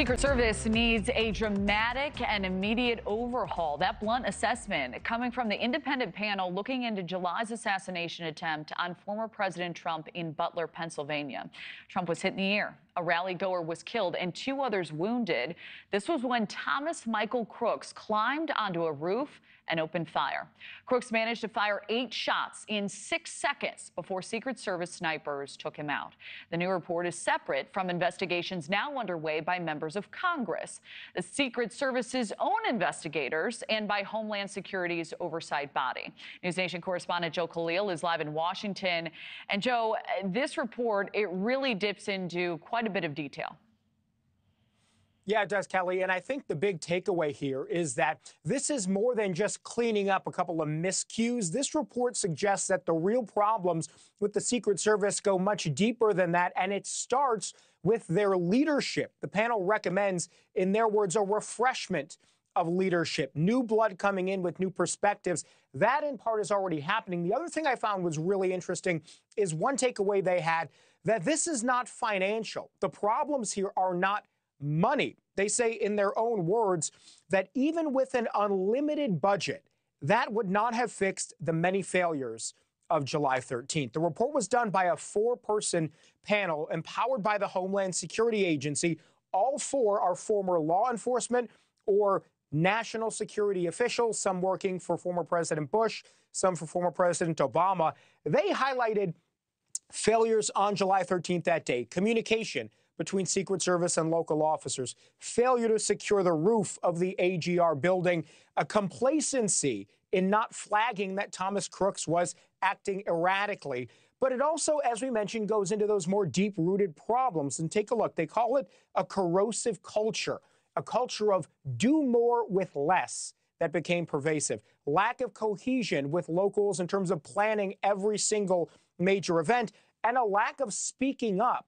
Secret Service needs a dramatic and immediate overhaul. That blunt assessment coming from the independent panel looking into July's assassination attempt on former President Trump in Butler, Pennsylvania. Trump was hit in the ear. A rally goer was killed and 2 others wounded. This was when Thomas Michael Crooks climbed onto a roof and opened fire. Crooks managed to fire 8 shots in 6 seconds before Secret Service snipers took him out. The new report is separate from investigations now underway by members of Congress, the Secret Service's own investigators, and by Homeland Security's oversight body. NewsNation correspondent Joe Khalil is live in Washington. And Joe, this report, it really dips into quite a bit of detail. Yeah, it does, Kelly. And I think the big takeaway here is that this is more than just cleaning up a couple of miscues. This report suggests that the real problems with the Secret Service go much deeper than that, and it starts with their leadership. The panel recommends, in their words, a refreshment of leadership, new blood coming in with new perspectives. That, in part, is already happening. The other thing I found was really interesting is one takeaway they had, that this is not financial. The problems here are not money. They say in their own words that even with an unlimited budget, that would not have fixed the many failures of July 13th. The report was done by a 4-person panel empowered by the Homeland Security Agency. All 4 are former law enforcement or national security officials, some working for former President Bush, some for former President Obama. They highlighted failures on July 13th that day: communication between Secret Service and local officers, failure to secure the roof of the AGR building, a complacency in not flagging that Thomas Crooks was acting erratically. But it also, as we mentioned, goes into those more deep-rooted problems. And take a look. They call it a corrosive culture, a culture of do more with less that became pervasive, lack of cohesion with locals in terms of planning every single major event, and a lack of speaking up.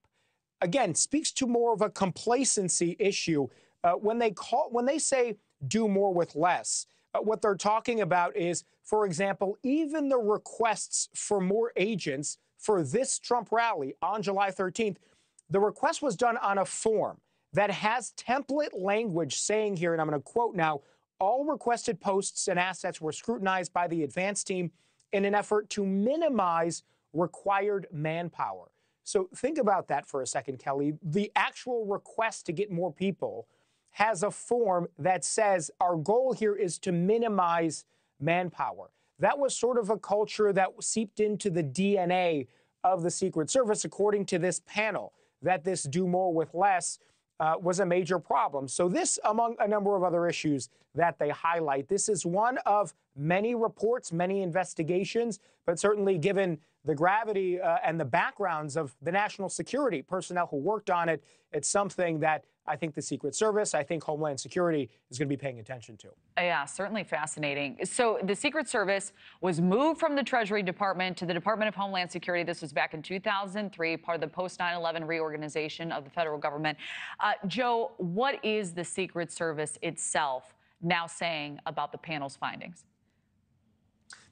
Again, speaks to more of a complacency issue. When they say do more with less, what they're talking about is, for example, even the requests for more agents for this Trump rally on July 13th, the request was done on a form that has template language saying here, and I'm going to quote now, all requested posts and assets were scrutinized by the advance team in an effort to minimize required manpower. So think about that for a second, Kelly. The actual request to get more people has a form that says our goal here is to minimize manpower. That was sort of a culture that seeped into the DNA of the Secret Service, according to this panel, that this do more with less was a major problem. So this, among a number of other issues that they highlight, this is one of many reports, many investigations, but certainly given the gravity and the backgrounds of the national security personnel who worked on it, it's something that I think the Secret Service, I think Homeland Security is going to be paying attention to. Yeah, certainly fascinating. So the Secret Service was moved from the Treasury Department to the Department of Homeland Security. This was back in 2003, part of the post-9/11 reorganization of the federal government. Joe, what is the Secret Service itself now saying about the panel's findings?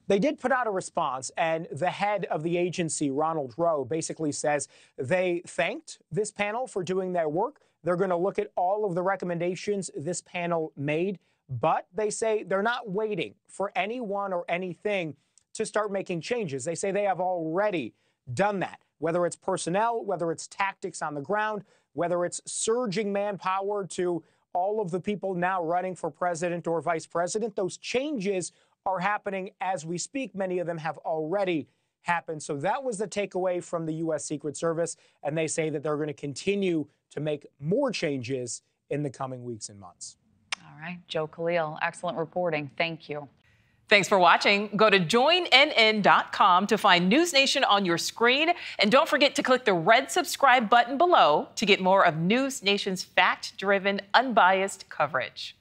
They did put out a response, and the head of the agency, Ronald Rowe, basically says they thanked this panel for doing their work. They're going to look at all of the recommendations this panel made, but they say they're not waiting for anyone or anything to start making changes. They say they have already done that, whether it's personnel, whether it's tactics on the ground, whether it's surging manpower to all of the people now running for president or vice president. Those changes are happening as we speak. Many of them have already happened. So that was the takeaway from the U.S. Secret Service. And they say that they're going to continue to make more changes in the coming weeks and months. All right. Joe Khalil, excellent reporting. Thank you. Thanks for watching. Go to joinnn.com to find NewsNation on your screen. And don't forget to click the red subscribe button below to get more of NewsNation's fact-driven, unbiased coverage.